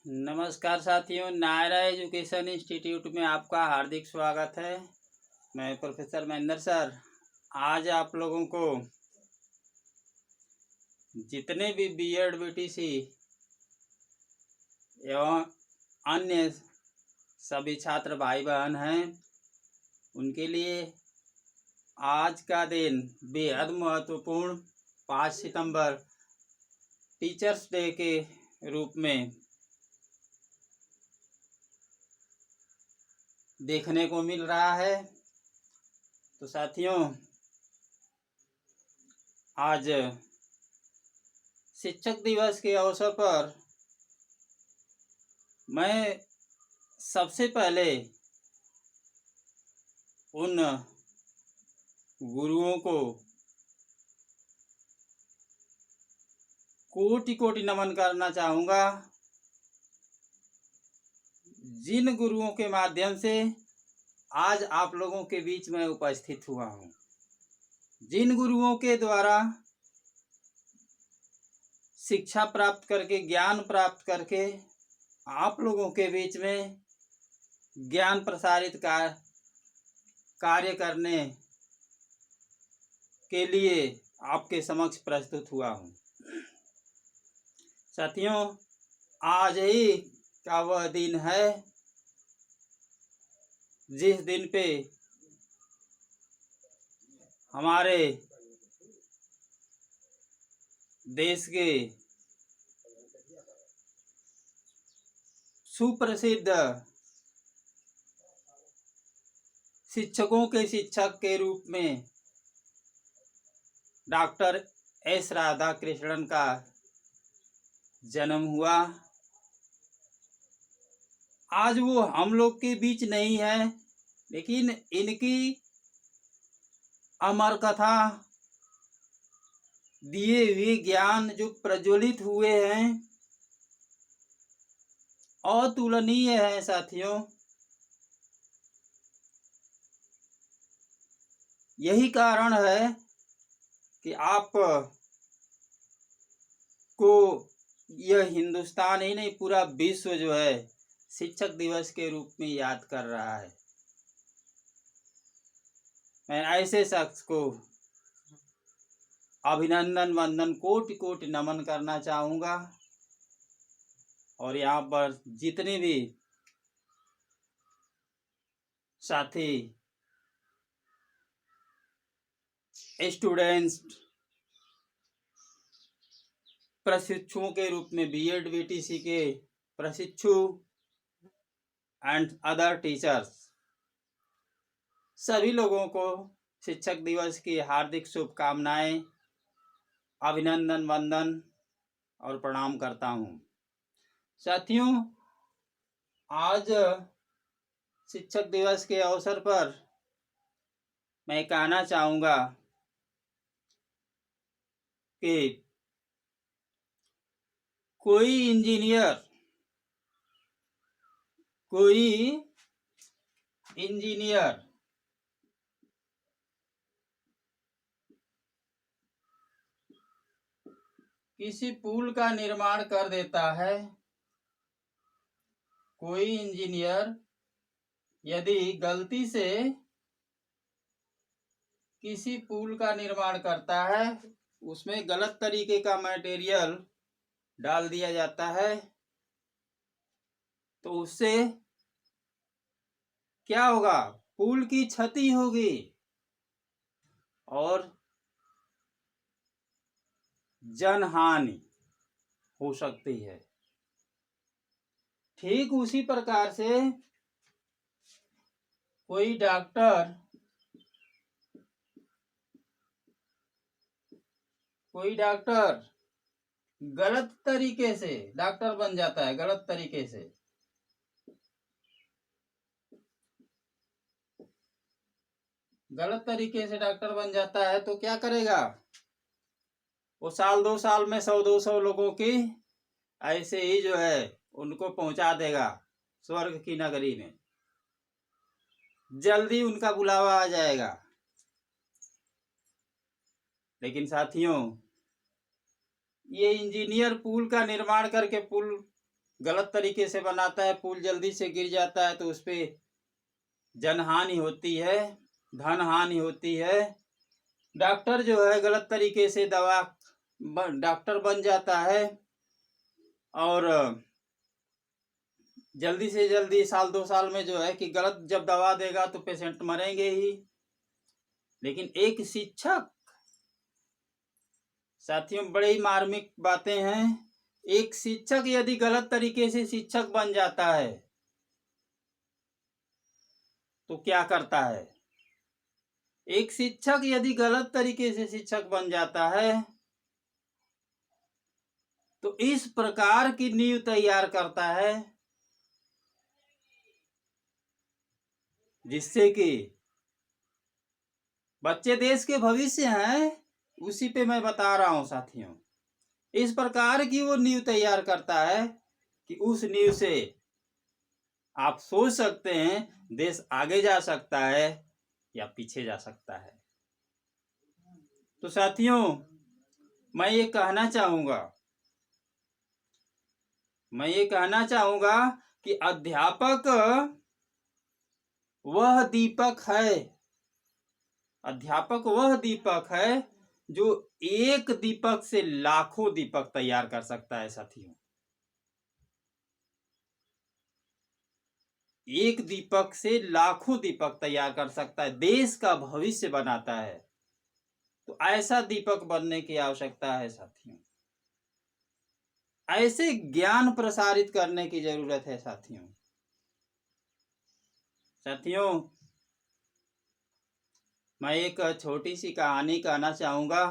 नमस्कार साथियों, Naira education institute में आपका हार्दिक स्वागत है। मैं प्रोफेसर महेंद्र सर आज आप लोगों को जितने भी बीएड बीटीसी एवं अन्य सभी छात्र भाई बहन हैं उनके लिए आज का दिन बेहद महत्वपूर्ण 5 सितंबर टीचर्स डे के रूप में देखने को मिल रहा है। तो साथियों, आज शिक्षक दिवस के अवसर पर मैं सबसे पहले उन गुरुओं को कोटि कोटि नमन करना चाहूँगा, जिन गुरुओं के माध्यम से आज आप लोगों के बीच में उपस्थित हुआ हूँ, जिन गुरुओं के द्वारा शिक्षा प्राप्त करके, ज्ञान प्राप्त करके आप लोगों के बीच में ज्ञान प्रसारित कार्य करने के लिए आपके समक्ष प्रस्तुत हुआ हूँ। साथियों, आज ही का वह दिन है जिस दिन पे हमारे देश के सुप्रसिद्ध शिक्षकों के शिक्षक के रूप में डॉक्टर एस राधाकृष्णन का जन्म हुआ। आज वो हम लोग के बीच नहीं है, लेकिन इनकी अमर कथा, दिए हुए ज्ञान जो प्रज्वलित हुए हैं, अतुलनीय है। साथियों, यही कारण है कि आप को यह हिंदुस्तान ही नहीं, पूरा विश्व जो है शिक्षक दिवस के रूप में याद कर रहा है। मैं ऐसे शख्स को अभिनंदन वंदन कोटि कोटि नमन करना चाहूँगा। और यहाँ पर जितने भी साथी स्टूडेंट्स प्रशिक्षुओं के रूप में बीएड बीटीसी के प्रशिक्षु एंड अदर टीचर्स, सभी लोगों को शिक्षक दिवस की हार्दिक शुभकामनाएं, अभिनंदन वंदन और प्रणाम करता हूं। साथियों, आज शिक्षक दिवस के अवसर पर मैं कहना चाहूँगा कि कोई इंजीनियर किसी पुल का निर्माण कर देता है। कोई इंजीनियर यदि गलती से किसी पुल का निर्माण करता है, उसमें गलत तरीके का मटेरियल डाल दिया जाता है, तो उससे क्या होगा? पुल की क्षति होगी और जनहानि हो सकती है। ठीक उसी प्रकार से कोई डॉक्टर गलत तरीके से डॉक्टर बन जाता है। गलत तरीके से डॉक्टर बन जाता है तो क्या करेगा? वो साल 2 साल में 100-200 लोगों की ऐसे ही जो है उनको पहुंचा देगा स्वर्ग की नगरी में। जल्दी उनका बुलावा आ जाएगा। लेकिन साथियों, ये इंजीनियर पुल का निर्माण करके पुल गलत तरीके से बनाता है, पुल जल्दी से गिर जाता है तो उस पर जनहानि होती है, धन हानि होती है। डॉक्टर जो है गलत तरीके से डॉक्टर बन जाता है और जल्दी से जल्दी 1-2 साल में जो है कि गलत जब दवा देगा तो पेशेंट मरेंगे ही। लेकिन एक शिक्षक, साथियों बड़ी मार्मिक बातें हैं, एक शिक्षक यदि गलत तरीके से शिक्षक बन जाता है तो क्या करता है? एक शिक्षक यदि गलत तरीके से शिक्षक बन जाता है तो इस प्रकार की नींव तैयार करता है जिससे कि बच्चे देश के भविष्य हैं। उसी पे मैं बता रहा हूं साथियों, इस प्रकार की वो नींव तैयार करता है कि उस नींव से आप सोच सकते हैं देश आगे जा सकता है या पीछे जा सकता है। तो साथियों मैं ये कहना चाहूंगा कि अध्यापक वह दीपक है, अध्यापक वह दीपक है जो एक दीपक से लाखों दीपक तैयार कर सकता है। साथियों एक दीपक से लाखों दीपक तैयार कर सकता है, देश का भविष्य बनाता है। तो ऐसा दीपक बनने की आवश्यकता है साथियों, ऐसे ज्ञान प्रसारित करने की जरूरत है साथियों। मैं एक छोटी सी कहानी कहना चाहूंगा।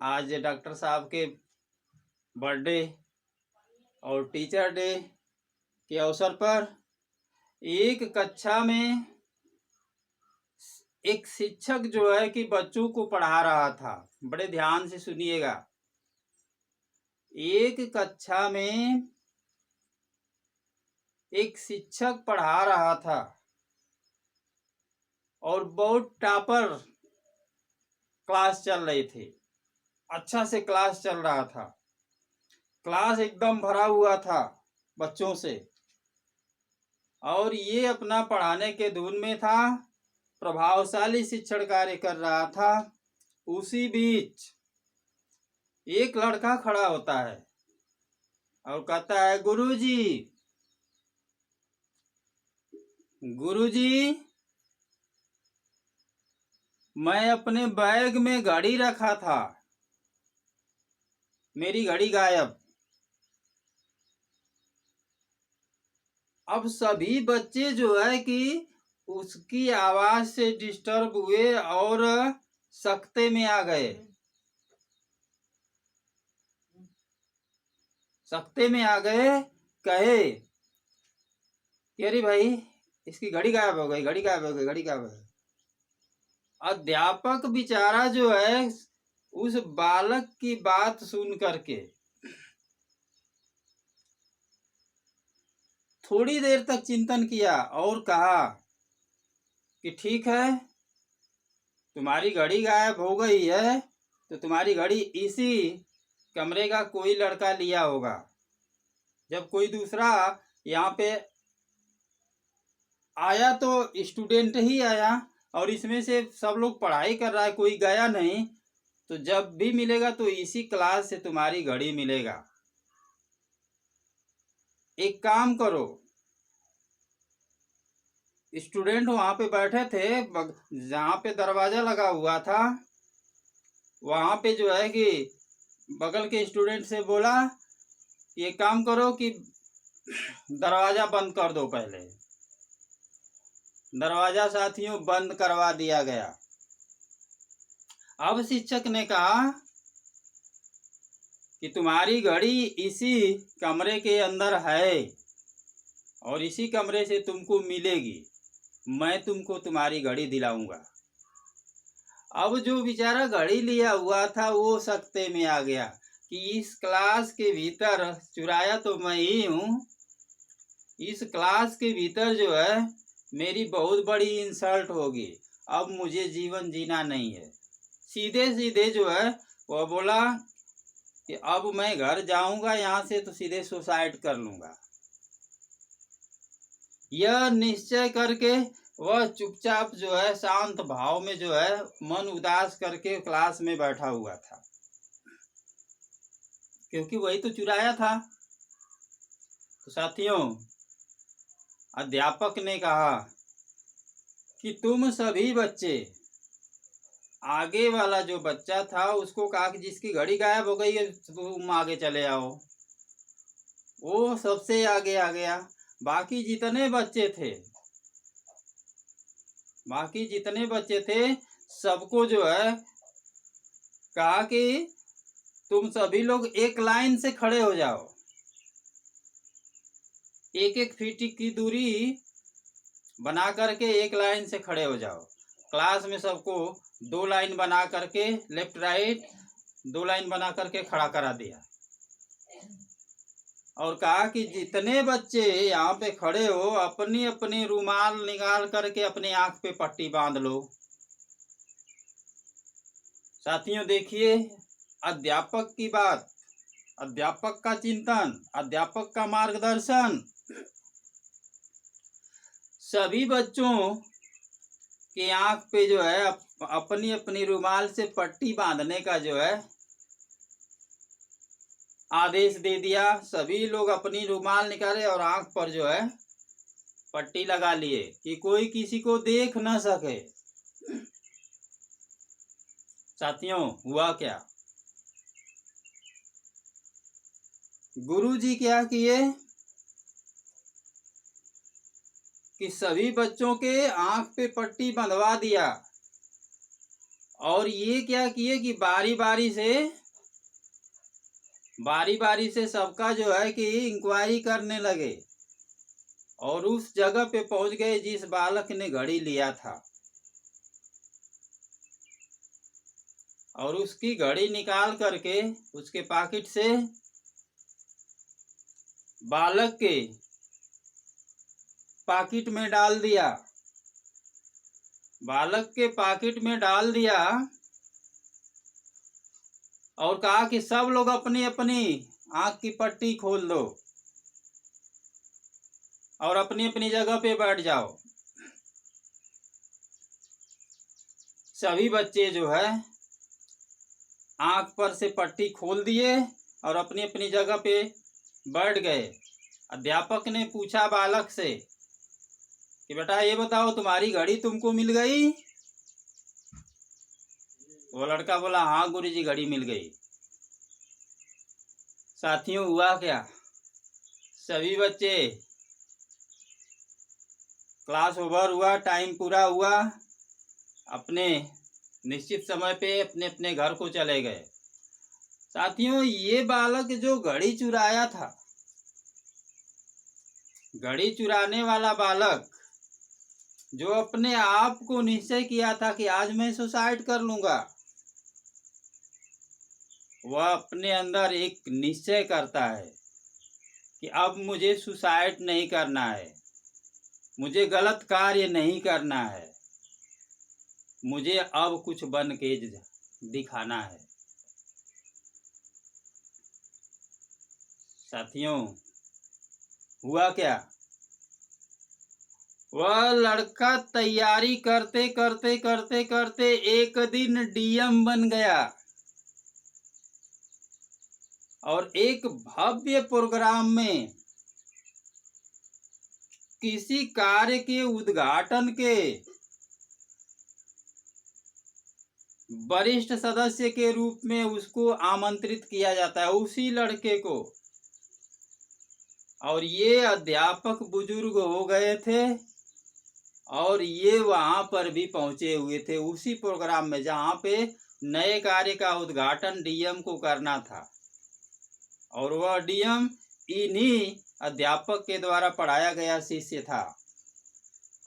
आज डॉक्टर साहब के बर्थडे और टीचर डे के अवसर पर एक कक्षा में एक शिक्षक जो है कि बच्चों को पढ़ा रहा था। बड़े ध्यान से सुनिएगा। एक कक्षा में एक शिक्षक पढ़ा रहा था और बहुत टॉपर क्लास चल रही थी, अच्छा से क्लास चल रहा था, क्लास एकदम भरा हुआ था बच्चों से, और ये अपना पढ़ाने के धुन में था, प्रभावशाली शिक्षण कार्य कर रहा था। उसी बीच एक लड़का खड़ा होता है और कहता है, गुरुजी मैं अपने बैग में घड़ी रखा था, मेरी घड़ी गायब। अब सभी बच्चे जो है कि उसकी आवाज से डिस्टर्ब हुए और सख्ते में आ गए, कहे कि अरे भाई इसकी घड़ी गायब हो गई। अध्यापक बेचारा जो है उस बालक की बात सुन करके थोड़ी देर तक चिंतन किया और कहा कि ठीक है, तुम्हारी घड़ी गायब हो गई है तो तुम्हारी घड़ी इसी कमरे का कोई लड़का लिया होगा। जब कोई दूसरा यहाँ पे आया तो स्टूडेंट ही आया और इसमें से सब लोग पढ़ाई कर रहा है, कोई गया नहीं, तो जब भी मिलेगा तो इसी क्लास से तुम्हारी घड़ी मिलेगा। एक काम करो, स्टूडेंट वहां पे बैठे थे, जहां पे दरवाजा लगा हुआ था वहां पे जो है कि बगल के स्टूडेंट से बोला, ये काम करो कि दरवाजा बंद कर दो। पहले दरवाजा साथियों बंद करवा दिया गया। अब शिक्षक ने कहा कि तुम्हारी घड़ी इसी कमरे के अंदर है और इसी कमरे से तुमको मिलेगी, मैं तुमको तुम्हारी घड़ी दिलाऊंगा। अब जो बेचारा घड़ी लिया हुआ था वो सख्ते में आ गया कि इस क्लास के भीतर, चुराया तो मैं ही हूँ, इस क्लास के भीतर जो है मेरी बहुत बड़ी इंसल्ट होगी, अब मुझे जीवन जीना नहीं है। सीधे सीधे जो है वह बोला कि अब मैं घर जाऊंगा यहाँ से तो सीधे सुसाइड कर लूंगा। यह निश्चय करके वह चुपचाप जो है शांत भाव में जो है मन उदास करके क्लास में बैठा हुआ था, क्योंकि वही तो चुराया था। तो साथियों, अध्यापक ने कहा कि तुम सभी बच्चे, आगे वाला जो बच्चा था उसको कहा कि जिसकी घड़ी गायब हो गई है तुम आगे चले आओ। वो सबसे आगे आ गया। बाकी जितने बच्चे थे सबको जो है कहा कि तुम सभी लोग एक लाइन से खड़े हो जाओ, एक एक फीट की दूरी बना करके एक लाइन से खड़े हो जाओ। क्लास में सबको 2 लाइन बना करके, लेफ्ट राइट 2 लाइन बना करके खड़ा करा दिया और कहा कि जितने बच्चे यहाँ पे खड़े हो अपनी अपनी रुमाल निकाल करके अपनी आंख पे पट्टी बांध लो। साथियों देखिए, अध्यापक की बात, अध्यापक का चिंतन, अध्यापक का मार्गदर्शन सभी बच्चों की आंख पे जो है अपनी अपनी रुमाल से पट्टी बांधने का जो है आदेश दे दिया। सभी लोग अपनी रुमाल निकाले और आंख पर जो है पट्टी लगा लिए कि कोई किसी को देख न सके। साथियों, हुआ क्या? गुरुजी क्या किए कि सभी बच्चों के आंख पे पट्टी बंधवा दिया और ये क्या किए कि बारी बारी से सबका जो है कि इंक्वायरी करने लगे और उस जगह पे पहुंच गए जिस बालक ने घड़ी लिया था और उसकी घड़ी निकाल करके उसके पॉकेट से बालक के पॉकेट में डाल दिया, बालक के पॉकेट में डाल दिया और कहा कि सब लोग अपनी अपनी आंख की पट्टी खोल दो और अपनी अपनी जगह पे बैठ जाओ। सभी बच्चे जो है आंख पर से पट्टी खोल दिए और अपनी अपनी जगह पे बैठ गए। अध्यापक ने पूछा बालक से कि बेटा ये बताओ तुम्हारी घड़ी तुमको मिल गई? वो लड़का बोला हाँ गुरुजी घड़ी मिल गई। साथियों, हुआ क्या? सभी बच्चे, क्लास ओवर हुआ, टाइम पूरा हुआ, अपने निश्चित समय पे अपने अपने घर को चले गए। साथियों, ये बालक जो घड़ी चुराया था, घड़ी चुराने वाला बालक जो अपने आप को निश्चय किया था कि आज मैं सुसाइड कर लूंगा, वह अपने अंदर एक निश्चय करता है कि अब मुझे सुसाइड नहीं करना है, मुझे गलत कार्य नहीं करना है, मुझे अब कुछ बन के दिखाना है। साथियों, हुआ क्या? वह लड़का तैयारी करते करते करते करते एक दिन डीएम बन गया और एक भव्य प्रोग्राम में किसी कार्य के उद्घाटन के वरिष्ठ सदस्य के रूप में उसको आमंत्रित किया जाता है, उसी लड़के को। और ये अध्यापक बुजुर्ग हो गए थे और ये वहां पर भी पहुंचे हुए थे उसी प्रोग्राम में जहां पे नए कार्य का उद्घाटन डीएम को करना था और वह डीएम इन्हीं अध्यापक के द्वारा पढ़ाया गया शिष्य था।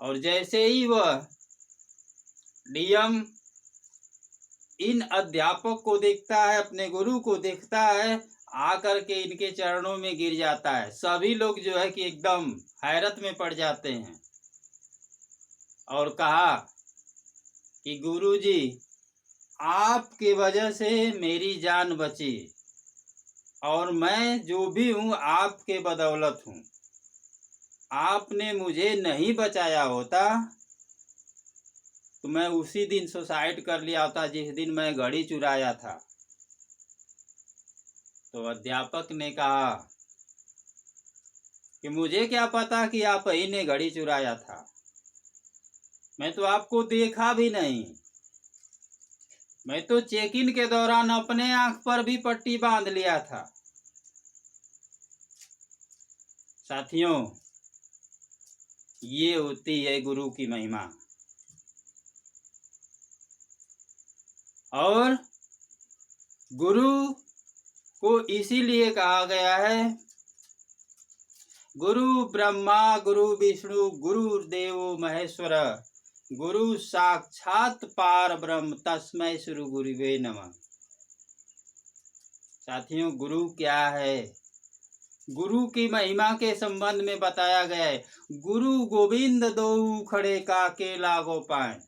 और जैसे ही वह डीएम इन अध्यापक को देखता है, अपने गुरु को देखता है, आकर के इनके चरणों में गिर जाता है। सभी लोग जो है कि एकदम हैरत में पड़ जाते हैं और कहा कि गुरुजी, आपकी वजह से मेरी जान बची, और मैं जो भी हूँ आपके बदौलत हूँ। आपने मुझे नहीं बचाया होता तो मैं उसी दिन सुसाइड कर लिया होता जिस दिन मैं घड़ी चुराया था। तो अध्यापक ने कहा कि मुझे क्या पता कि आप ही ने घड़ी चुराया था, मैं तो आपको देखा भी नहीं। मैं तो चेक इन के दौरान अपने आंख पर भी पट्टी बांध लिया था। साथियों, ये होती है गुरु की महिमा। और गुरु को इसीलिए कहा गया है, गुरु ब्रह्मा गुरु विष्णु गुरुदेव महेश्वर, गुरु साक्षात पार ब्रह्म तस्मै श्री गुरुवे नमः। साथियों, गुरु क्या है? गुरु की महिमा के संबंध में बताया गया है, गुरु गोविंद दोऊ खड़े काके लागो पाए,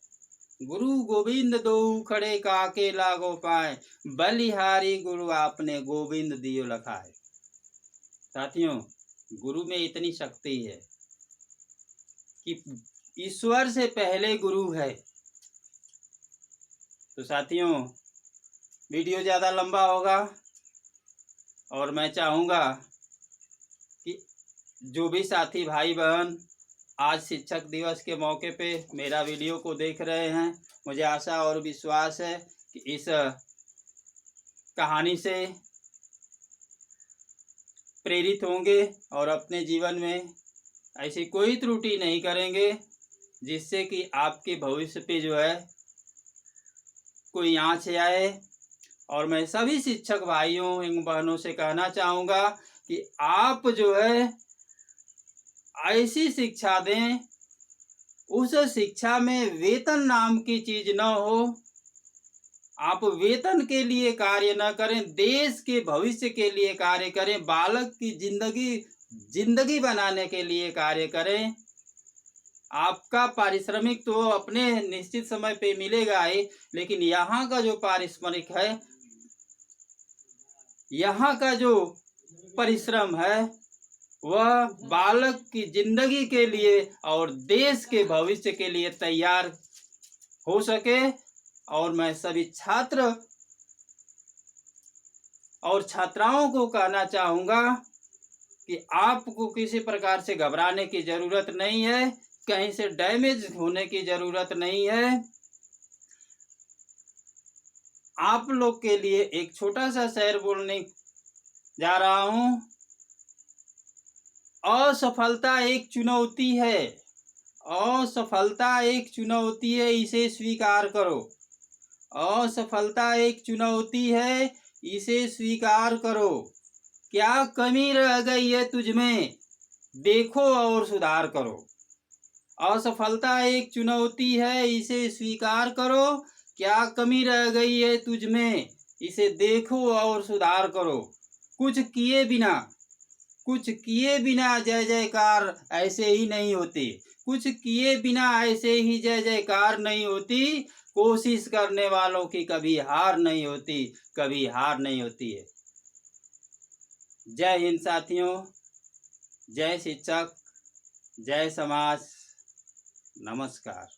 गुरु गोविंद दोऊ खड़े काके लागो पाए, बलिहारी गुरु आपने गोविंद दियो लखा है। साथियों, गुरु में इतनी शक्ति है कि ईश्वर से पहले गुरु है। तो साथियों, वीडियो ज़्यादा लंबा होगा और मैं चाहूँगा कि जो भी साथी भाई बहन आज शिक्षक दिवस के मौके पे मेरा वीडियो को देख रहे हैं, मुझे आशा और विश्वास है कि इस कहानी से प्रेरित होंगे और अपने जीवन में ऐसी कोई त्रुटि नहीं करेंगे जिससे कि आपके भविष्य पे जो है कोई आँच आए। और मैं सभी शिक्षक भाइयों एवं बहनों से कहना चाहूँगा कि आप जो है ऐसी शिक्षा दें, उस शिक्षा में वेतन नाम की चीज न हो। आप वेतन के लिए कार्य न करें, देश के भविष्य के लिए कार्य करें, बालक की जिंदगी बनाने के लिए कार्य करें। आपका पारिश्रमिक तो अपने निश्चित समय पे मिलेगा ही, लेकिन यहाँ का जो पारिश्रमिक है, यहाँ का जो परिश्रम है, वह बालक की जिंदगी के लिए और देश के भविष्य के लिए तैयार हो सके। और मैं सभी छात्र और छात्राओं को कहना चाहूँगा कि आपको किसी प्रकार से घबराने की ज़रूरत नहीं है, कहीं से डैमेज होने की ज़रूरत नहीं है। आप लोग के लिए एक छोटा सा शेर बोलने जा रहा हूँ। असफलता एक चुनौती है, असफलता एक चुनौती है, इसे स्वीकार करो। असफलता एक चुनौती है, इसे स्वीकार करो। क्या कमी रह गई है तुझमें, देखो और सुधार करो। असफलता एक चुनौती है, इसे स्वीकार करो। क्या कमी रह गई है तुझमें, इसे देखो और सुधार करो। कुछ किए बिना जय जयकार ऐसे ही नहीं होती, कुछ किए बिना ऐसे ही जय जयकार नहीं होती। कोशिश करने वालों की कभी हार नहीं होती, कभी हार नहीं होती है। जय हिंद साथियों, जय शिक्षक, जय समाज, नमस्कार।